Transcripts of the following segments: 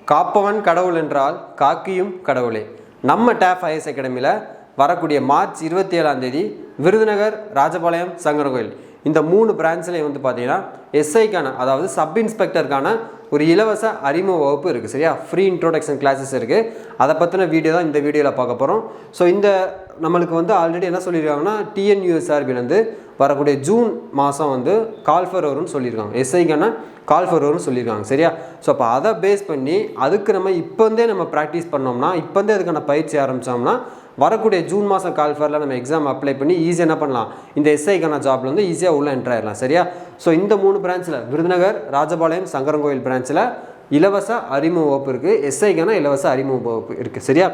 காப்பவன் கடவுள் என்றால் காக்கியும் கடவுளே. நம்ம டேப் ஐஎஸ் அகாடமியில் வரக்கூடிய மார்ச் 27ஆம் தேதி விருதுநகர், ராஜபாளையம், சங்கரன்கோயில் இந்த 3 பிரான்ச்லேயும் வந்து பார்த்தீங்கன்னா எஸ்ஐக்கான, அதாவது சப் இன்ஸ்பெக்டருக்கான ஒரு இலவச அறிமுக வகுப்பு இருக்குது. சரியா? ஃப்ரீ இன்ட்ரோடக்ஷன் கிளாஸஸ் இருக்குது. அதை பற்றின வீடியோ தான் இந்த வீடியோவில் பார்க்க போகிறோம். ஸோ இந்த நம்மளுக்கு வந்து ஆல்ரெடி என்ன சொல்லியிருக்காங்கன்னா, டிஎன்யூஎஸ்ஆர்பிலேருந்து வரக்கூடிய ஜூன் மாதம் வந்து கால் ஃபார் வரும்னு சொல்லியிருக்காங்க. எஸ்ஐக்கான கால் ஃபார் வரும்னு சொல்லியிருக்காங்க. சரியா? ஸோ அப்போ அதை பேஸ் பண்ணி அதுக்கு நம்ம இப்போந்தே நம்ம ப்ராக்டிஸ் பண்ணோம்னா, இப்போந்தே அதுக்கான பயிற்சி ஆரம்பித்தோம்னா வரக்கூடிய ஜூன் மாதம் கால் ஃபாரில் நம்ம எக்ஸாம் அப்ளை பண்ணி ஈஸியாக என்ன பண்ணலாம், இந்த எஸ்ஐக்கான ஜாப்பில் வந்து ஈஸியாக உள்ளே என்ட்ரு ஆயிடலாம். சரியா? ஸோ இந்த 3 பிரான்ச்சில் விருதுநகர், ராஜபாளையம், சங்கரன்கோயில் பிரான்ச்சில் இலவச அறிமுக வகுப்பு இருக்குது. எஸ்ஐக்கான இலவச அறிமுக வகுப்பு இருக்குது. சரியா?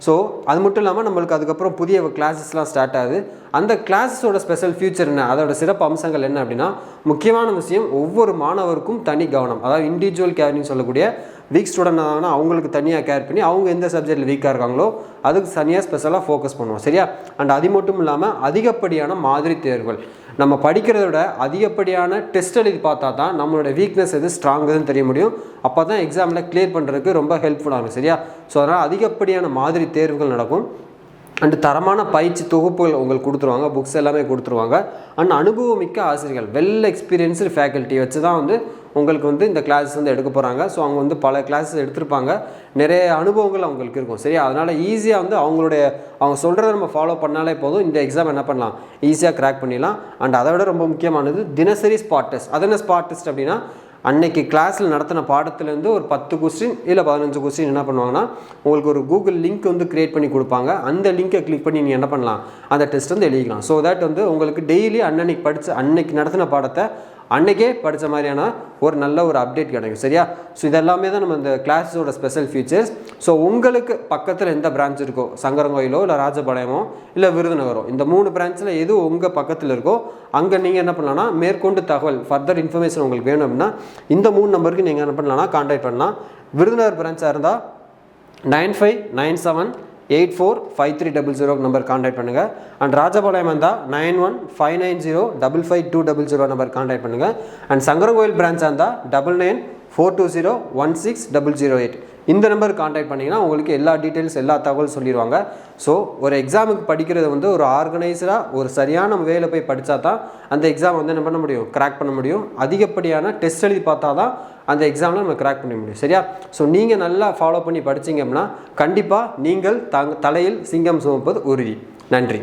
ஸோ அது மட்டும் இல்லாமல் நம்மளுக்கு அதுக்கப்புறம் புதிய கிளாஸஸ்லாம் ஸ்டார்ட் ஆகுது. அந்த கிளாஸஸோட ஸ்பெஷல் ஃபியூச்சர் என்ன, அதோட சிறப்பு அம்சங்கள் என்ன அப்படின்னா, முக்கியமான விஷயம் ஒவ்வொரு மாணவருக்கும் தனி கவனம். அதாவது இண்டிவிஜுவல் கேர்னு சொல்லக்கூடிய வீக் ஸ்டூடெண்ட் ஆகுனா அவங்களுக்கு தனியாக கேர் பண்ணி அவங்க எந்த சப்ஜெக்டில் வீக்காக இருக்காங்களோ அதுக்கு தனியாக ஸ்பெஷலாக ஃபோக்கஸ் பண்ணுவோம். சரியா? அண்ட் அது மட்டும் இல்லாமல் அதிகப்படியான மாதிரி தேர்வுகள் நம்ம படிக்கிறத விட அதிகப்படியான டெஸ்ட் எழுதி பார்த்தா தான் நம்மளோட வீக்னஸ் எது ஸ்ட்ராங்குன்னு தெரிய முடியும். அப்போ தான் எக்ஸாமில் கிளியர் பண்ணுறதுக்கு ரொம்ப ஹெல்ப்ஃபுல்லாக இருக்கும். சரியா? ஸோ அதனால் அதிகப்படியான மாதிரி தேர்வுகள் நடக்கும். அண்டு தரமான பயிற்சி தொகுப்புகள் உங்களுக்கு கொடுத்துருவாங்க, புக்ஸ் எல்லாமே கொடுத்துருவாங்க. அண்ட் அனுபவமிக்க ஆசிரியர்கள், வெல் எக்ஸ்பீரியன்ஸ்டு ஃபேக்கல்ட்டி வச்சு தான் வந்து உங்களுக்கு வந்து இந்த கிளாஸஸ் வந்து எடுக்க போகிறாங்க. ஸோ அவங்க வந்து பல கிளாஸஸ் எடுத்திருப்பாங்க, நிறைய அனுபவங்கள் அவங்களுக்கு இருக்கும். சரியா? அதனால் ஈஸியாக வந்து அவங்க சொல்கிறத நம்ம ஃபாலோ பண்ணாலே போதும், இந்த எக்ஸாம் என்ன பண்ணலாம், ஈஸியாக கிராக் பண்ணிடலாம். அண்ட் அதை விட ரொம்ப முக்கியமானது தினசரி ஸ்பாட் டெஸ்ட். அது என்ன ஸ்பாட் டெஸ்ட் அப்படின்னா, அன்னைக்கு கிளாஸில் நடத்தின பாடத்துலேருந்து ஒரு 10 கொஸ்டின் இல்லை 15 கொஸ்டின் என்ன பண்ணுவாங்கன்னா உங்களுக்கு ஒரு கூகுள் லிங்க் வந்து க்ரியேட் பண்ணி கொடுப்பாங்க. அந்த லிங்கை கிளிக் பண்ணி நீங்கள் என்ன பண்ணலாம், அந்த டெஸ்ட் வந்து எழுதிக்கலாம். ஸோ தட் வந்து உங்களுக்கு டெய்லி அன்னைக்கு நடத்தின பாடத்தை அன்றைக்கே படித்த மாதிரியான ஒரு நல்ல ஒரு அப்டேட் கிடைக்கும். சரியா? ஸோ இதெல்லாமே தான் நம்ம இந்த கிளாஸஸோட ஸ்பெஷல் ஃபீச்சர்ஸ். ஸோ உங்களுக்கு பக்கத்தில் எந்த பிரான்ச் இருக்கோ, சங்கரன்கோயிலோ இல்லை ராஜபாளையமோ இல்லை விருதுநகரோ, இந்த 3 பிரான்ச்சில் எது உங்கள் பக்கத்தில் இருக்கோ அங்கே நீங்கள் என்ன பண்ணலாம்னா மேற்கொண்டு தகவல் ஃபர்தர் இன்ஃபர்மேஷன் உங்களுக்கு வேணும் அப்படின்னா இந்த 3 நம்பருக்கு நீங்கள் என்ன பண்ணலாம்னா கான்டாக்ட் பண்ணலாம். விருதுநகர் பிரான்ச்சாக இருந்தால் 9597845300 நம்பர் கான்டாக்ட் பண்ணுங்கள். அண்ட் ராஜபாளையம் இருந்தால் 9159055200 நம்பர் கான்டாக்ட் பண்ணுங்கள். அண்ட் சங்கரன்கோயில் பிரான்ச்சாக இருந்தால் 9942016008 இந்த நம்பர் கான்டாக்ட் பண்ணிங்கன்னா உங்களுக்கு எல்லா டீட்டெயில்ஸ் எல்லா தகவல் சொல்லிடுவாங்க. ஸோ ஒரு எக்ஸாமுக்கு படிக்கிறது வந்து ஒரு ஆர்கனைஸ்டாக ஒரு சரியான வேலை போய் படித்தா தான் அந்த எக்ஸாம் வந்து என்ன பண்ண முடியும், கிராக் பண்ண முடியும். அதிகப்படியான டெஸ்ட் எழுதி பார்த்தா தான் அந்த எக்ஸாமில் நம்ம கிராக் பண்ண முடியும். சரியா? ஸோ நீங்கள் நல்லா ஃபாலோ பண்ணி படிச்சிங்க அப்படின்னா கண்டிப்பாக நீங்கள் தலையில் சிங்கம் சுமப்பது உறுதி. நன்றி.